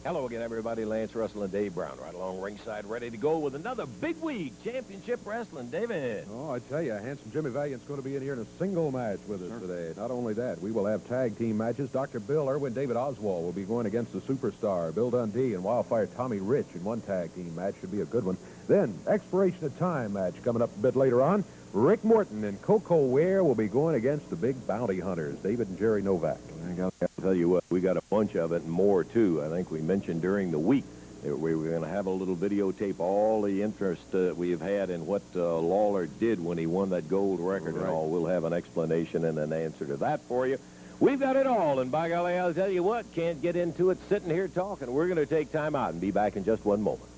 Hello again, everybody. Lance Russell and Dave Brown right along ringside, ready to go with another big week championship wrestling. David. Oh, I tell you, handsome Jimmy Valiant's going to be in here in a single match with us today. Not only that, we will have tag team matches. Dr. Bill Irwin, David Oswald will be going against the superstar Bill Dundee and Wildfire Tommy Rich in one tag team match. Should be a good one. Then, expiration of time match coming up a bit later on. Rick Morton and Koko Ware will be going against the big bounty hunters, David and Jerry Novak. I got to tell you what, we got a bunch of it and more, too. I think we mentioned during the week that we were going to have a little videotape, all the interest we've had in what Lawler did when he won that gold record and all. We'll have an explanation and an answer to that for you. We've got it all, and by golly, I'll tell you what, can't get into it sitting here talking. We're going to take time out and be back in just one moment.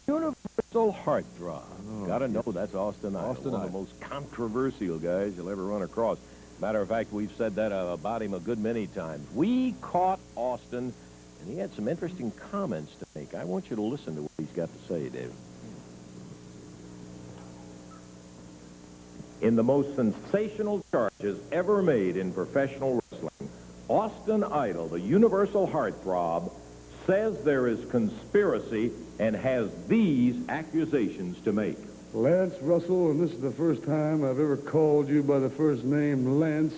Universal Heartthrob. Oh, gotta know that's Austin Idol. One of the most controversial guys you'll ever run across. Matter of fact, we've said that about him a good many times. We caught Austin, and he had some interesting comments to make. I want you to listen to what he's got to say, David. In the most sensational charges ever made in professional wrestling, Austin Idol, the Universal Heartthrob, says there is conspiracy and has these accusations to make. Lance Russell, and this is the first time I've ever called you by the first name, Lance.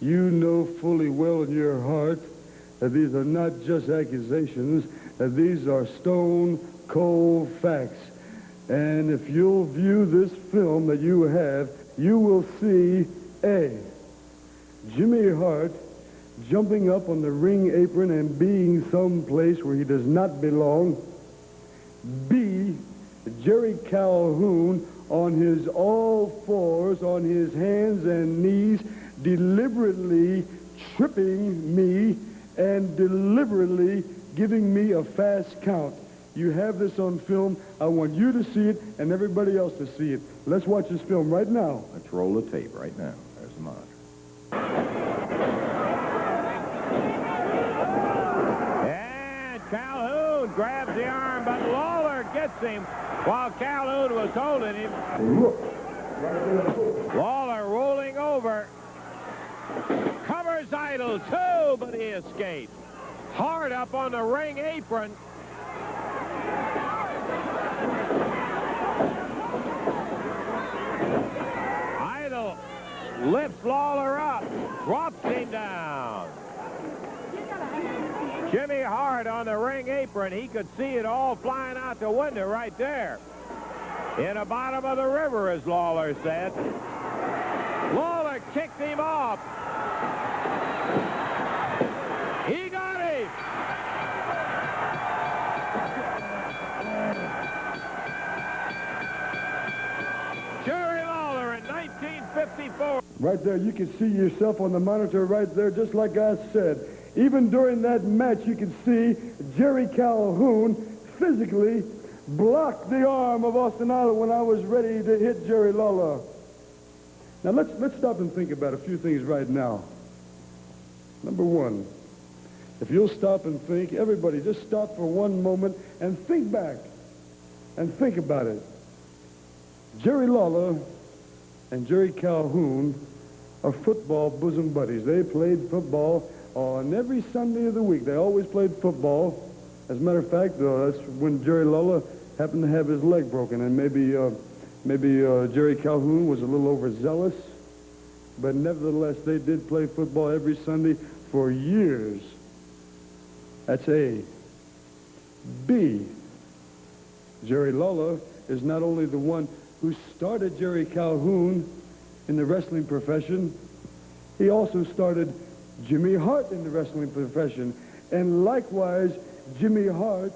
You know fully well in your heart that these are not just accusations, that these are stone-cold facts. And if you'll view this film that you have, you will see A, Jimmy Hart jumping up on the ring apron and being someplace where he does not belong. B, Jerry Calhoun on his all fours, on his hands and knees, deliberately tripping me and deliberately giving me a fast count. You have this on film. I want you to see it and everybody else to see it. Let's watch this film right now. Let's roll the tape right now. There's the monitor. And Calhoun grabs the arm, but Lawler gets him while Calhoun was holding him. Lawler rolling over. Covers Idol too, but he escapes. Hard up on the ring apron. Idol lifts Lawler up, drops him down. Jimmy Hart on the ring apron. He could see it all flying out the window right there. In the bottom of the river, as Lawler said. Lawler kicked him off. He got him. Jerry Lawler in 1954. Right there, you can see yourself on the monitor right there, just like I said. Even during that match, you can see Jerry Calhoun physically blocked the arm of Austin Idol when I was ready to hit Jerry Lawler. Now, let's stop and think about a few things right now. Number one, if you'll stop and think, everybody, just stop for one moment and think back and think about it. Jerry Lawler and Jerry Calhoun are football bosom buddies. They played football on every Sunday of the week. They always played football. As a matter of fact, that's when Jerry Lawler happened to have his leg broken, and maybe Jerry Calhoun was a little overzealous, but nevertheless, they did play football every Sunday for years. That's A. B, Jerry Lawler is not only the one who started Jerry Calhoun in the wrestling profession, he also started Jimmy Hart in the wrestling profession. And likewise, Jimmy Hart,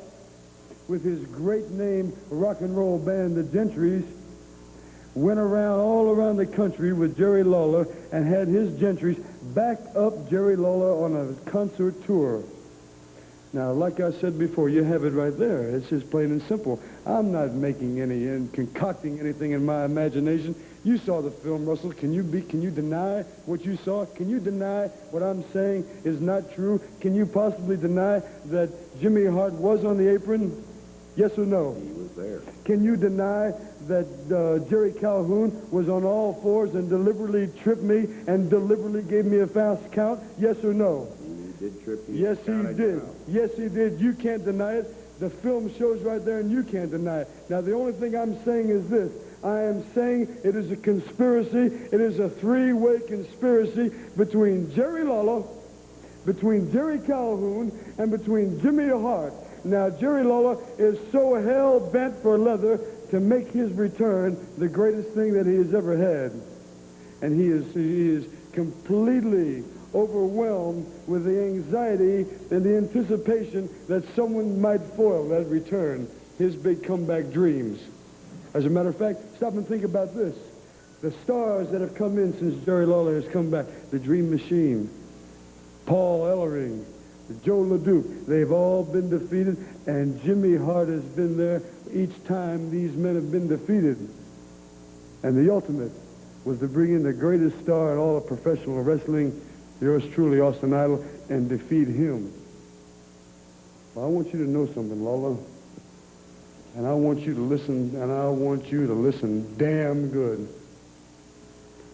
with his great name rock and roll band, the Gentrys, went around all around the country with Jerry Lawler and had his Gentrys back up Jerry Lawler on a concert tour. Now, like I said before, you have it right there. It's just plain and simple. I'm not making any and concocting anything in my imagination. You saw the film, Russell. Can you deny what you saw? Can you deny what I'm saying is not true? Can you possibly deny that Jimmy Hart was on the apron? Yes or no? He was there. Can you deny that Jerry Calhoun was on all fours and deliberately tripped me and deliberately gave me a fast count? Yes or no? He did trip you. Yes, he did. Yes, he did. You can't deny it. The film shows right there, and you can't deny it. Now, the only thing I'm saying is this. I am saying it is a conspiracy. It is a three-way conspiracy between Jerry Lawler, between Jerry Calhoun, and between Jimmy Hart. Now, Jerry Lawler is so hell-bent for leather to make his return the greatest thing that he has ever had. And he is completely overwhelmed with the anxiety and the anticipation that someone might foil that return, his big comeback dreams. As a matter of fact, stop and think about this. The stars that have come in since Jerry Lawler has come back, the Dream Machine, Paul Ellering, Joe LeDuc, they've all been defeated, and Jimmy Hart has been there each time these men have been defeated. And the ultimate was to bring in the greatest star in all of professional wrestling, yours truly, Austin Idol, and defeat him. Well, I want you to know something, Lawler. And I want you to listen, and I want you to listen damn good.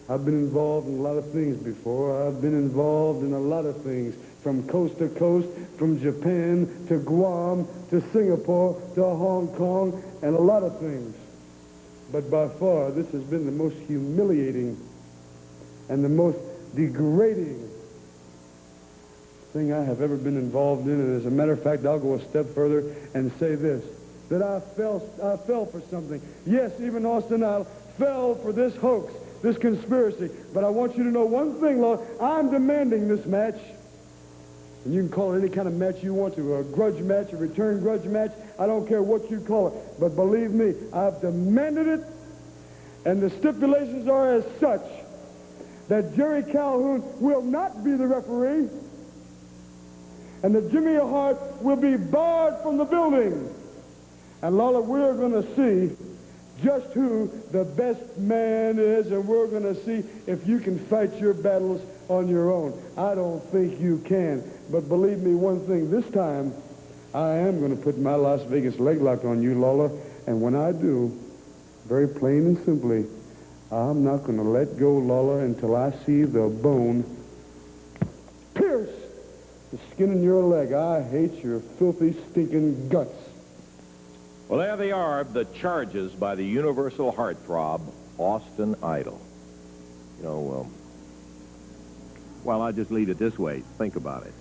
I've been involved in a lot of things before. I've been involved in a lot of things, from coast to coast, from Japan to Guam to Singapore to Hong Kong, and a lot of things. But by far, this has been the most humiliating and the most degrading thing I have ever been involved in. And as a matter of fact, I'll go a step further and say this, that I fell for something. Yes, even Austin Idol fell for this hoax, this conspiracy. But I want you to know one thing, Lord. I'm demanding this match. And you can call it any kind of match you want to, a grudge match, a return grudge match. I don't care what you call it. But believe me, I've demanded it. And the stipulations are as such that Jerry Calhoun will not be the referee, and that Jimmy Hart will be barred from the building. And Lawler, we're going to see just who the best man is, and we're going to see if you can fight your battles on your own. I don't think you can. But believe me one thing, this time I am going to put my Las Vegas leg lock on you, Lawler. And when I do, very plain and simply, I'm not going to let go, Lawler, until I see the bone pierce the skin in your leg. I hate your filthy, stinking guts. Well, there they are, the charges by the universal heartthrob, Austin Idol. You know, well, I'll just leave it this way. Think about it.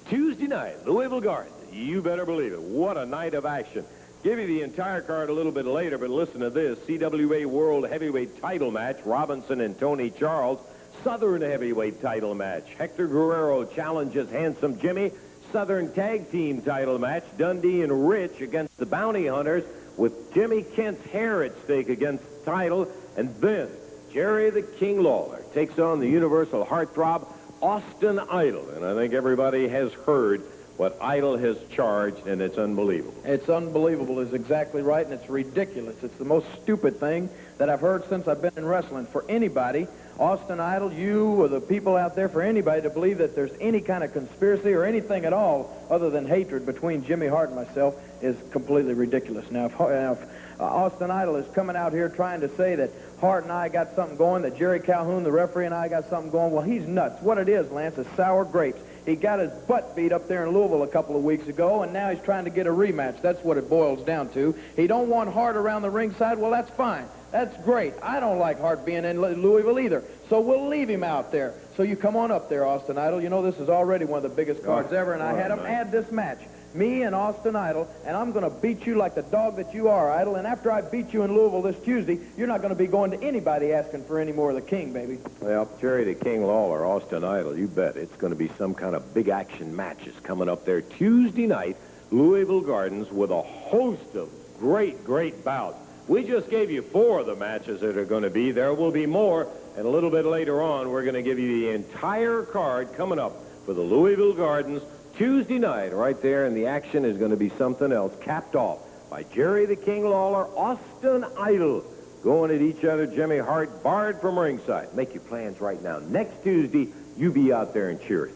Tuesday night, Louisville Gardens. You better believe it. What a night of action. Give you the entire card a little bit later, but listen to this. CWA World Heavyweight title match, Robinson and Tony Charles. Southern Heavyweight title match, Hector Guerrero challenges Handsome Jimmy. Southern Tag Team title match, Dundee and Rich against the Bounty Hunters, with Jimmy Kent's hair at stake against the title. And then Jerry the King Lawler takes on the universal heartthrob, Austin Idol. And I think everybody has heard what Idol has charged, and it's unbelievable. It's unbelievable is exactly right, and it's ridiculous. It's the most stupid thing that I've heard since I've been in wrestling. For anybody, Austin Idol, you or the people out there, for anybody to believe that there's any kind of conspiracy or anything at all other than hatred between Jimmy Hart and myself is completely ridiculous. Now, if Austin Idol is coming out here trying to say that Hart and I got something going, that Jerry Calhoun, the referee, and I got something going, well, he's nuts. What it is, Lance, is sour grapes. He got his butt beat up there in Louisville a couple of weeks ago, and now he's trying to get a rematch. That's what it boils down to. He don't want Hart around the ringside. Well, that's fine. That's great. I don't like Hart being in Louisville either, so we'll leave him out there. So you come on up there, Austin Idol. You know this is already one of the biggest cards ever, and I had him add this match. Me and Austin Idol, and I'm going to beat you like the dog that you are, Idol. And after I beat you in Louisville this Tuesday, you're not going to be going to anybody asking for any more of the King, baby. Well, Jerry the King Lawler, Austin Idol, you bet. It's going to be some kind of big action matches coming up there Tuesday night, Louisville Gardens, with a host of great, great bouts. We just gave you 4 of the matches that are going to be. There will be more, and a little bit later on, we're going to give you the entire card coming up for the Louisville Gardens Tuesday night right there, and the action is going to be something else, capped off by Jerry the King Lawler, Austin Idol, going at each other. Jimmy Hart barred from ringside. Make your plans right now. Next Tuesday, you be out there and cheer it.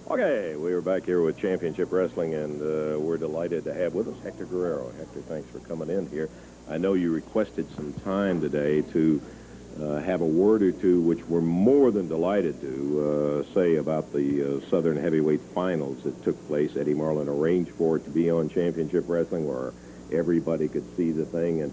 Okay, we are back here with Championship Wrestling, and we're delighted to have with us Hector Guerrero. Hector, thanks for coming in here. I know you requested some time today to have a word or two, which we're more than delighted to say about the Southern Heavyweight Finals that took place. Eddie Marlin arranged for it to be on Championship Wrestling, where everybody could see the thing, and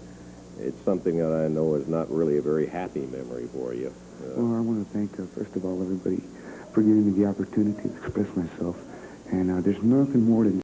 it's something that I know is not really a very happy memory for you. Well, I want to thank, first of all, everybody for giving me the opportunity to express myself. And there's nothing more than